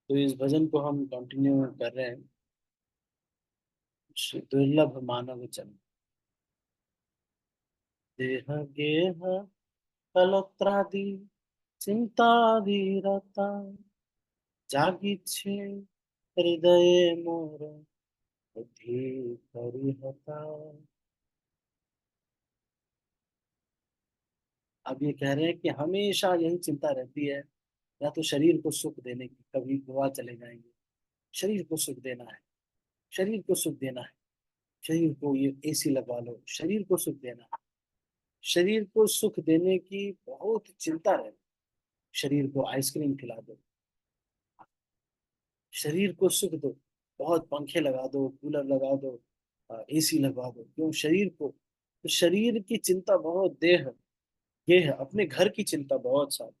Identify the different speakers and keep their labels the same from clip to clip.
Speaker 1: तो इस भजन को हम कंटिन्यू कर रहे हैं। श्री दुर्लभ मानव जन्म। देह गेह कलत्रादि चिंताधीरता जागिछे हृदय मोर बुद्धि परिहता। अब ये कह रहे हैं कि हमेशा यही चिंता रहती है, या तो शरीर को सुख देने की, कभी गोवा चले जाएंगे, शरीर को सुख देना है, शरीर को सुख देना है, शरीर को ये एसी लगवा लो, शरीर को सुख देना है। शरीर को सुख देने की बहुत चिंता रहती है। शरीर को आइसक्रीम खिला दो, शरीर को सुख दो, बहुत पंखे लगा दो, कूलर लगा दो, एसी लगवा दो, क्यों? शरीर को, तो शरीर की चिंता बहुत, देह ये है, अपने घर की चिंता बहुत सारी,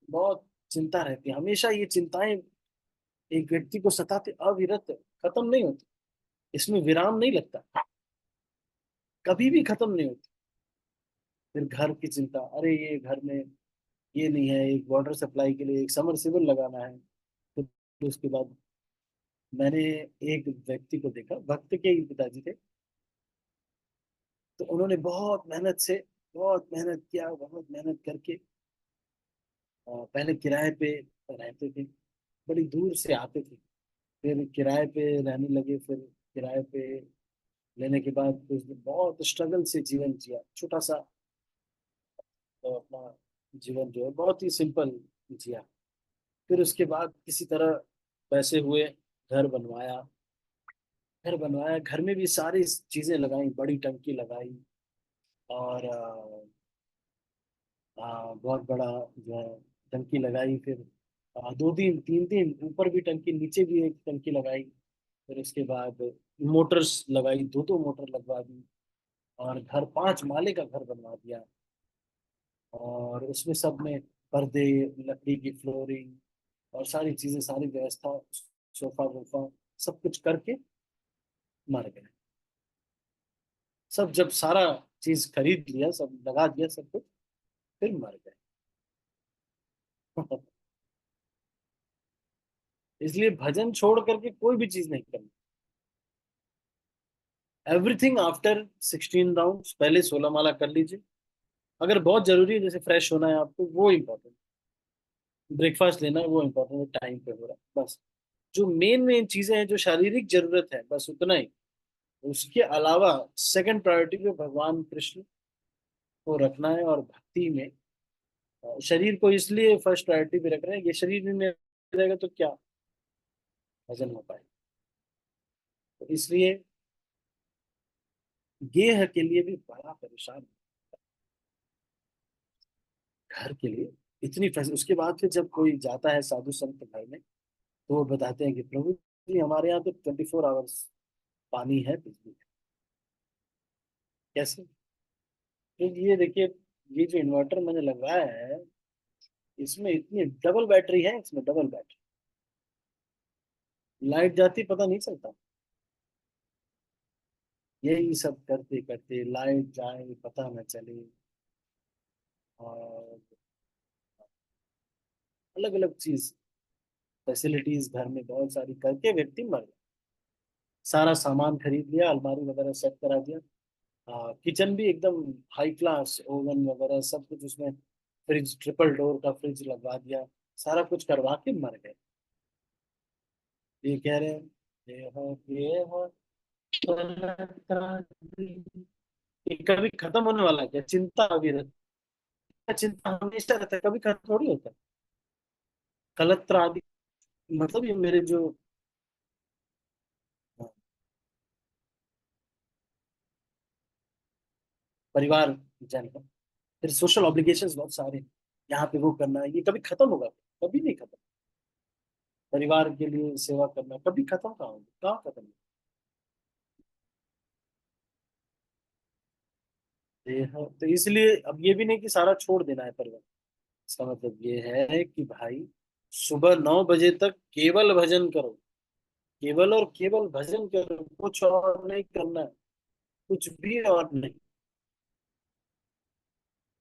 Speaker 1: बहुत चिंता रहती है हमेशा। ये चिंताएं एक व्यक्ति को सताते अविरत, खत्म नहीं होती, इसमें विराम नहीं लगता, कभी भी खत्म नहीं होती। फिर घर की चिंता, अरे ये घर में ये नहीं है, एक वाटर सप्लाई के लिए एक समरसेबल लगाना है। फिर उसके बाद मैंने एक व्यक्ति को देखा, भक्त के ही पिताजी थे, तो उन्होंने बहुत मेहनत से, बहुत मेहनत किया, बहुत मेहनत करके पहले किराए पे रहते थे, बड़ी दूर से आते थे, फिर किराए पे रहने लगे, फिर किराए पे लेने के बाद कुछ दिन बहुत स्ट्रगल से जीवन जिया, छोटा सा अपना जीवन जो है बहुत ही सिंपल जिया। फिर उसके बाद किसी तरह पैसे हुए, घर बनवाया, घर बनवाया, घर में भी सारी चीजें लगाई, बड़ी टंकी लगाई, और बहुत बड़ा जो है टंकी लगाई। फिर 2 दिन 3 दिन ऊपर भी टंकी, नीचे भी एक टंकी लगाई। फिर उसके बाद मोटर्स लगाई, दो दो मोटर लगवा दी, और घर 5 माले का घर बनवा दिया। और उसमें सब में पर्दे, लकड़ी की फ्लोरिंग, और सारी चीजें, सारी व्यवस्था, सोफा वोफा, सब कुछ करके मर गए। सब जब सारा चीज खरीद लिया, सब लगा दिया, सब कुछ, फिर मर गए। इसलिए भजन छोड़ करके कोई भी चीज नहीं करनी। एवरीथिंग आफ्टर 16 राउंड, पहले 16 माला कर लीजिए। अगर बहुत जरूरी है, जैसे फ्रेश होना है आपको, वो इम्पोर्टेंट, ब्रेकफास्ट लेना है वो इम्पोर्टेंट है, टाइम पे हो रहा है बस। जो मेन मेन चीजें हैं, जो शारीरिक जरूरत है, बस उतना ही। उसके अलावा सेकंड प्रायोरिटी पे भगवान कृष्ण को रखना है। और भक्ति में शरीर को इसलिए फर्स्ट प्रायोरिटी पे रख रहे हैं, ये शरीर ही नहीं रहेगा तो क्या भजन हो पाए। तो इसलिए गेह के लिए भी बड़ा परेशान हूं, घर के लिए इतनी उसके बाद फिर जब कोई जाता है साधु संत घर में, तो वो बताते हैं कि प्रभु जी, हमारे यहाँ तो 24 आवर्स पानी है, बिजली है। कैसे? तो ये देखिए, ये जो इन्वर्टर मैंने लगवाया है, इसमें इतनी डबल बैटरी है, इसमें डबल बैटरी, लाइट जाती पता नहीं चलता। यही सब करते करते लाइट जाए पता न चले, और अलग अलग चीज, फैसिलिटीज घर में बहुत सारी करके व्यक्ति मर गया। सारा सामान खरीद लिया, अलमारी वगैरह सेट करा दिया, किचन भी एकदम हाई क्लास, ओवन वगैरह सब कुछ उसमें, फ्रिज, ट्रिपल डोर का फ्रिज लगवा दिया, सारा कुछ करवा के मर गए। ये कह रहे हैं, ये हो ये कभी खत्म होने वाला है क्या? चिंता अभी रहती है, चिंता हमेशा रहता है, कभी खत्म थोड़ी होता है। कलत्र आदि, मतलब ये मेरे जो परिवार जन है, फिर सोशल ऑब्लिगेशंस बहुत सारे हैं, यहाँ पे वो करना है, ये कभी खत्म होगा? कभी नहीं खत्म। परिवार के लिए सेवा करना कभी खत्म कहाँ होगा? कहाँ खत्म होगा? तो इसलिए अब ये भी नहीं कि सारा छोड़ देना है परिवार। इसका मतलब ये है कि भाई, सुबह 9 बजे तक केवल भजन करो, केवल और केवल भजन करो, कुछ और नहीं करना है, कुछ भी और नहीं।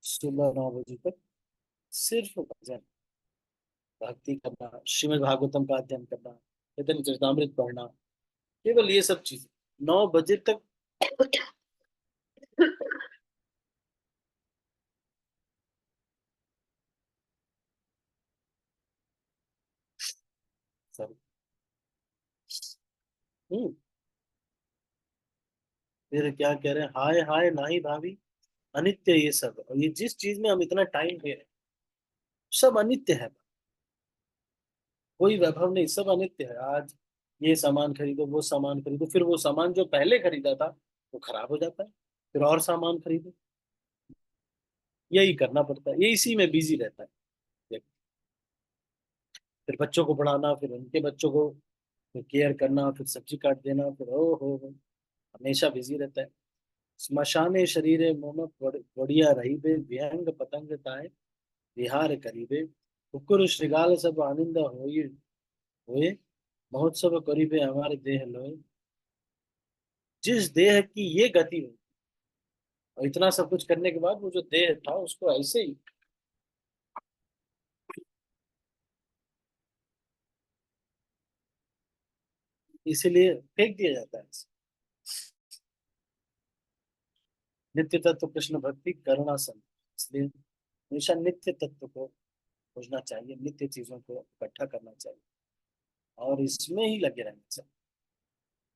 Speaker 1: सुबह 9 बजे तक सिर्फ भजन, भक्ति करना, श्रीमद् भागवतम का अध्ययन करना, चैतन्य चरितमृत पढ़ना, केवल ये सब चीजें 9 बजे तक। सॉरी। हम्म। फिर क्या कह रहे हैं, हाय हाय नाही भाभी, अनित्य ये सब, और ये जिस चीज में हम इतना टाइम दे रहे हैं सब अनित्य है। कोई वैभव नहीं, सब अनित्य है। आज ये सामान खरीदो, वो सामान खरीदो, फिर वो सामान जो पहले खरीदा था वो खराब हो जाता है, फिर और सामान खरीदो। यही करना पड़ता है, ये इसी में बिजी रहता है। फिर बच्चों को पढ़ाना, फिर उनके बच्चों को फिर केयर करना, फिर सब्जी काट देना, फिर ओ हो, हमेशा बिजी रहता है। स्मशाने शरीरे मोम बढ़िया रहीबे, विहंग पतंग ताए विहार करीबे, कुकुर श्रृगाल सब आनंद होई होए, महोत्सव करीबे हमारे देह लोए। जिस देह की ये गति हुई, और इतना सब कुछ करने के बाद वो जो देह था उसको ऐसे ही इसीलिए फेंक दिया जाता है। नित्य तत्व कृष्ण भक्ति करुणा संग, इसलिए हमेशा नित्य तत्व को खोजना चाहिए, नित्य चीजों को इकट्ठा करना चाहिए और इसमें ही लगे रहना चाहिए।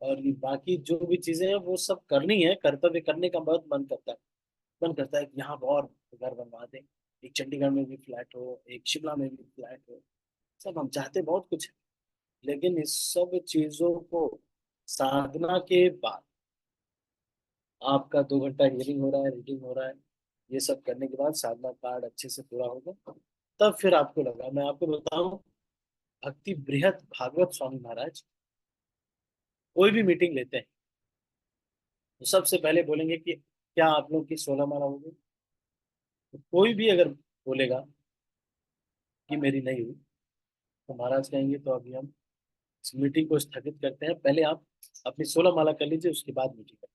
Speaker 1: और ये बाकी जो भी चीजें हैं वो सब करनी है, कर्तव्य करने का बहुत मन करता है। मन करता है कि यहाँ और घर बनवा दें, एक चंडीगढ़ में भी फ्लैट हो, एक शिमला में भी फ्लैट हो। सब हम चाहते बहुत कुछ है, लेकिन इस सब चीजों को साधना के बाद, आपका 2 घंटा हियरिंग हो रहा है, रीडिंग हो रहा है, ये सब करने के बाद साधना कार्ड अच्छे से पूरा होगा, तब फिर आपको लगा। मैं आपको बताऊं, भक्ति बृहत भागवत स्वामी महाराज कोई भी मीटिंग लेते हैं तो सबसे पहले बोलेंगे कि क्या आप लोग की 16 माला हो गई। तो कोई भी अगर बोलेगा कि मेरी नहीं हुई, तो महाराज कहेंगे तो अभी हम इस मीटिंग को स्थगित करते हैं, पहले आप अपनी 16 माला कर लीजिए, उसके बाद मीटिंग करें।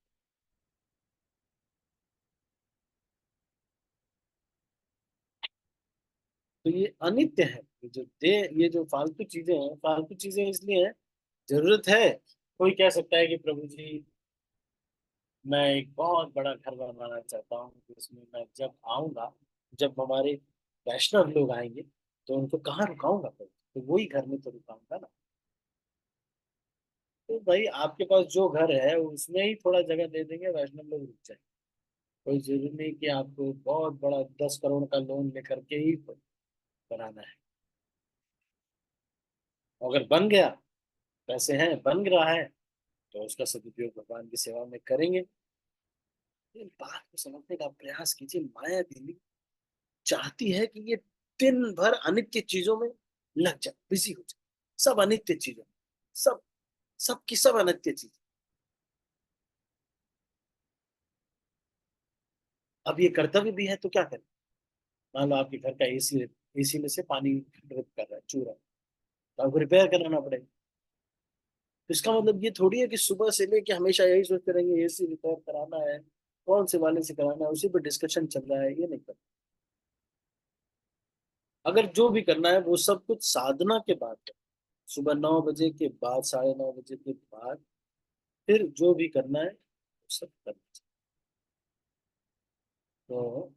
Speaker 1: तो ये अनित्य है, ये जो फालतू चीजें हैं, फालतू चीजें इसलिए हैं, जरूरत है। कोई कह सकता है कि प्रभु जी मैं एक बहुत बड़ा घर बनवाना चाहता हूँ, तो इसमें मैं जब आऊंगा, जब हमारे वैष्णव लोग आएंगे तो उनको कहाँ रुकाऊंगा प्रभु, तो वही घर में तो रुकाऊंगा ना। तो भाई आपके पास जो घर है उसमें ही थोड़ा जगह दे देंगे, वैष्णव लोग रुक जाए। कोई जरूरी नहीं कि आपको बहुत बड़ा 10 करोड़ का लोन लेकर के ही बनाना है। अगर बन गया, पैसे हैं, बन रहा है, तो उसका सदुपयोग भगवान की सेवा में करेंगे। ये बात को समझने का प्रयास कीजिए। माया देवी चाहती है कि ये दिन भर अनित्य चीजों में लग जाए, बिजी हो जाए, सब अनित्य चीजों, सब सबकी सब अनित्य चीज। अब ये कर्तव्य भी है तो क्या करें। मान लो आपके घर का एसी, एसी में से पानी ड्रिप कर रहा है, चू रहा है, तो आपको रिपेयर कराना पड़ेगा। तो इसका मतलब ये थोड़ी है कि सुबह से लेके हमेशा यही सोचते रहेंगे एसी रिपेयर कराना है, कौन से वाले से कराना है, उसी पर डिस्कशन चल रहा है, ये नहीं करना। अगर जो भी करना है वो सब कुछ साधना के बाद है। सुबह 9 बजे के बाद, 9:30 बजे के बाद, फिर जो भी करना है वो सब करना चाहिए। तो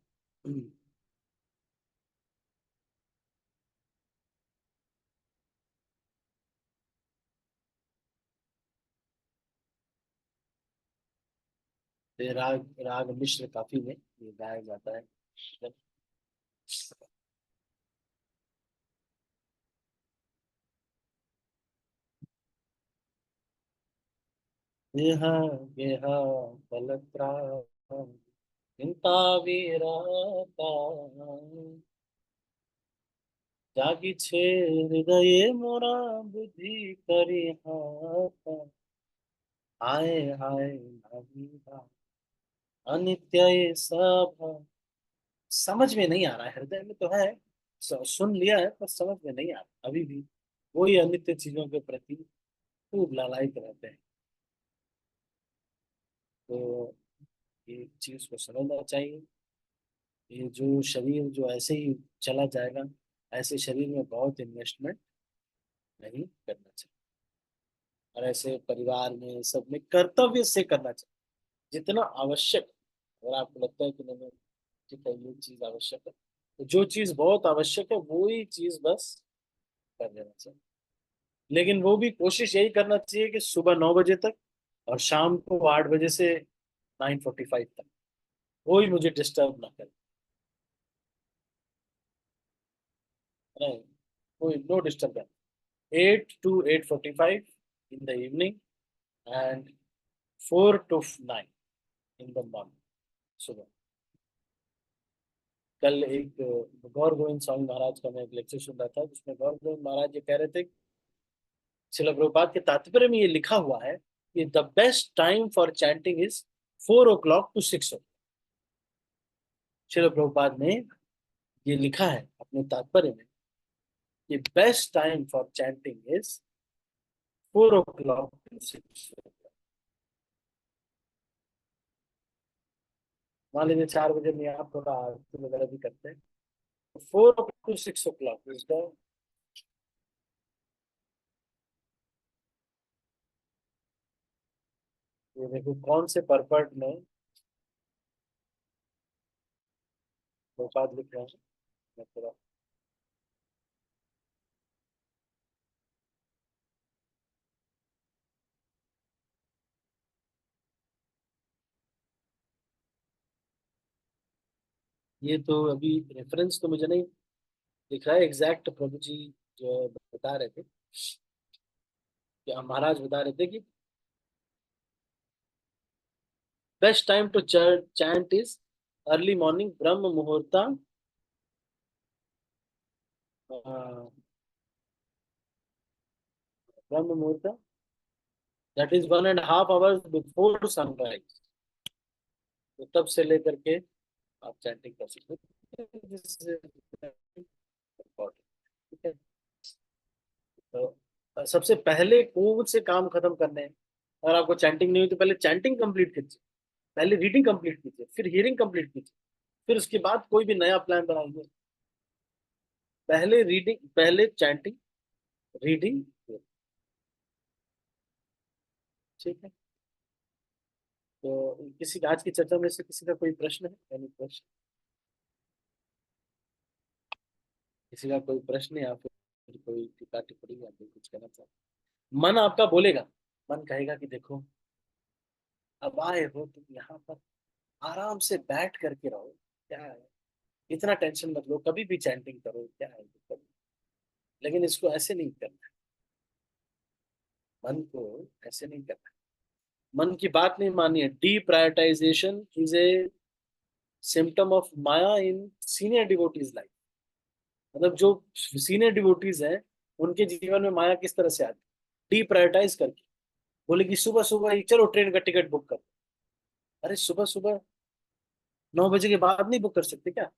Speaker 1: ये राग राग मिश्र काफी में ये गाया जाता है। गेहा गेहा बलत्राम चिंता वीराता, जागी छे हृदय मोरा बुद्धि करी हाथा, हाय हाय नाविदा, अनित्य ये सब समझ में नहीं आ रहा है। हृदय में तो है, सुन लिया है, पर समझ में नहीं आ रहा अभी भी। वही अनित्य चीजों के प्रति खूब लालायित रहते हैं। तो ये चीज को समझना चाहिए। ये जो शरीर जो ऐसे ही चला जाएगा, ऐसे शरीर में बहुत इन्वेस्टमेंट नहीं करना चाहिए, और ऐसे परिवार में सब में कर्तव्य से करना चाहिए जितना आवश्यक। अगर आपको लगता है कि नहीं, ठीक है ये चीज आवश्यक है, तो जो चीज बहुत आवश्यक है वो ही चीज बस कर लेना चाहिए। लेकिन वो भी कोशिश यही करना चाहिए कि सुबह 9 बजे तक और शाम को 8 बजे से 9:45 तक कोई मुझे डिस्टर्ब ना करे। नहीं, कोई no disturbance. 8 to 8:45 in the evening and 4 to 9 in the morning, सुबह। कल एक गौर गोविंद स्वामी महाराज का मैं एक लेक्चर सुन रहा था, जिसमें गौर गोविंद महाराज ये कह रहे थे, श्रील प्रभुपाद के तात्पर्य में ये लिखा हुआ है कि the best time for chanting is 4 o'clock to 6 o'clock। Srila Prabhupada ने ये लिखा है अपने तात्पर्य में कि best time for chanting is 4 o'clock to 6 o'clock। मान लीजिए 4 बजे में आप थोड़ा आरती वगैरह भी करते हैं, 4 to 6 o'clock इज द, ये देखो कौन से पर्पट में प्रभुपाद लिख रहे हैं। मैं थोड़ा, ये तो अभी रेफरेंस तो मुझे नहीं दिख रहा है एग्जैक्ट। प्रभु जी जो बता रहे थे, कि महाराज बता रहे थे कि best time to chant is early morning Brahma muhurta, Brahma muhurta, that is 1.5 hours before sunrise. तो तब से लेकर के आप चैंटिंग कर सकते हैं। This is important, ठीक है। तो सबसे पहले कौन से काम खत्म करने हैं? अगर आपको चैंटिंग नहीं हुई तो पहले चैंटिंग कंप्लीट कीजिए, पहले रीडिंग कंप्लीट कीजिए, फिर हियरिंग कंप्लीट कीजिए, फिर उसके बाद कोई भी नया प्लान बनाइए। पहले रीडिंग, पहले चैंटिंग, रीडिंग, ठीक है। तो किसी आज की चर्चा में से किसी का कोई प्रश्न है? एनी प्रश्न? किसी का कोई प्रश्न या फिर कोई टीका टिप्पणी या फिर कुछ कहना चाहते? मन आपका बोलेगा, मन कहेगा कि देखो अब आए हो तुम यहाँ पर, आराम से बैठ करके रहो, क्या है, इतना टेंशन मत लो, कभी भी चैंटिंग करो, क्या है दिक्कत? लेकिन इसको ऐसे नहीं करना, मन को ऐसे नहीं करना। मन की बात नहीं माननी है। D prioritisation is a symptom of Maya in senior devotees life. मतलब जो सीनियर डिवोटीज हैं उनके जीवन में माया किस तरह से आती है? डी प्रायोरिटाइज करके बोले कि सुबह सुबह ही चलो ट्रेन का टिकट बुक कर। अरे सुबह सुबह 9 बजे के बाद नहीं बुक कर सकते क्या?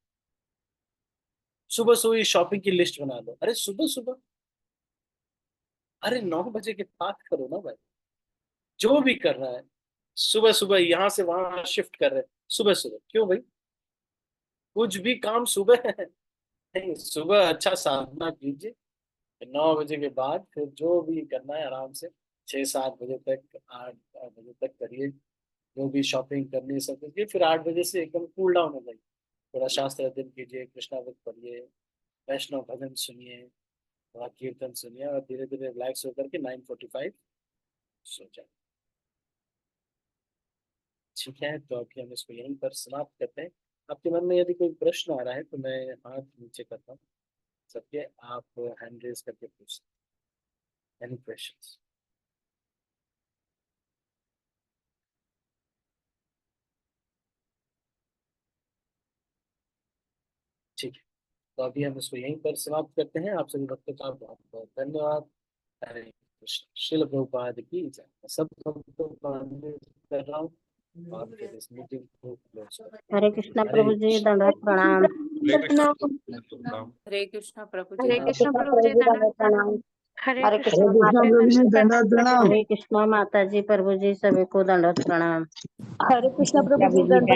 Speaker 1: सुबह सुबह शॉपिंग की लिस्ट बना लो। अरे सुबह सुबह, अरे 9 बजे के बाद करो ना भाई। जो भी कर रहा है सुबह सुबह, यहाँ से वहां शिफ्ट कर रहे हैं सुबह सुबह, क्यों भाई? कुछ भी काम सुबह है। नहीं, सुबह अच्छा साधना कीजिए, 9 बजे के बाद फिर जो भी करना है आराम से 6-7 बजे तक, 8 बजे तक करिए। जो भी शॉपिंग करनी है सब कीजिए, फिर 8 बजे से एकदम कूल डाउन हो जाइए। थोड़ा शास्त्र अध्ययन कीजिए, कृष्णावत पढ़िए, वैष्णव भजन सुनिए, थोड़ा कीर्तन सुनिए, और धीरे धीरे रिलैक्स होकर के 9:45 सो जाए। ठीक है, तो अभी हम इसको यहीं पर समाप्त करते हैं। आपके मन में यदि कोई प्रश्न आ रहा है तो मैं हाथ नीचे करता हूँ सबके, आप हैंड रेज करके पूछ सकते। Any questions? ठीक है, तो अभी हम इसको यहीं पर समाप्त करते हैं। आप सभी भक्तों का बहुत बहुत धन्यवाद। हरे कृष्ण। श्रील प्रभुपाद की जय। मैं सब भक्तों का अनुरोध कर रहा हूँ और फिर इस मीटिंग को क्लोज कर।
Speaker 2: हरे कृष्णा
Speaker 1: हरे
Speaker 2: प्रभु जी,
Speaker 1: कृष्ण।
Speaker 2: दंडवत प्रणाम।
Speaker 3: हरे कृष्णा
Speaker 4: हरे कृष्णा प्रभु जी
Speaker 2: हरे
Speaker 4: दंडवत
Speaker 2: कृष्णा प्रभु जी, दंडवत प्रणाम।
Speaker 4: हरे
Speaker 2: हरे
Speaker 4: कृष्णा
Speaker 2: कृष्णा माता जी,
Speaker 3: प्रभु जी दंडवत प्रणाम।
Speaker 2: हरे कृष्णा माता जी, प्रभु जी सभी को दंडवत प्रणाम।
Speaker 5: हरे कृष्णा प्रभु जी
Speaker 2: प्रभु जी
Speaker 5: दंडवत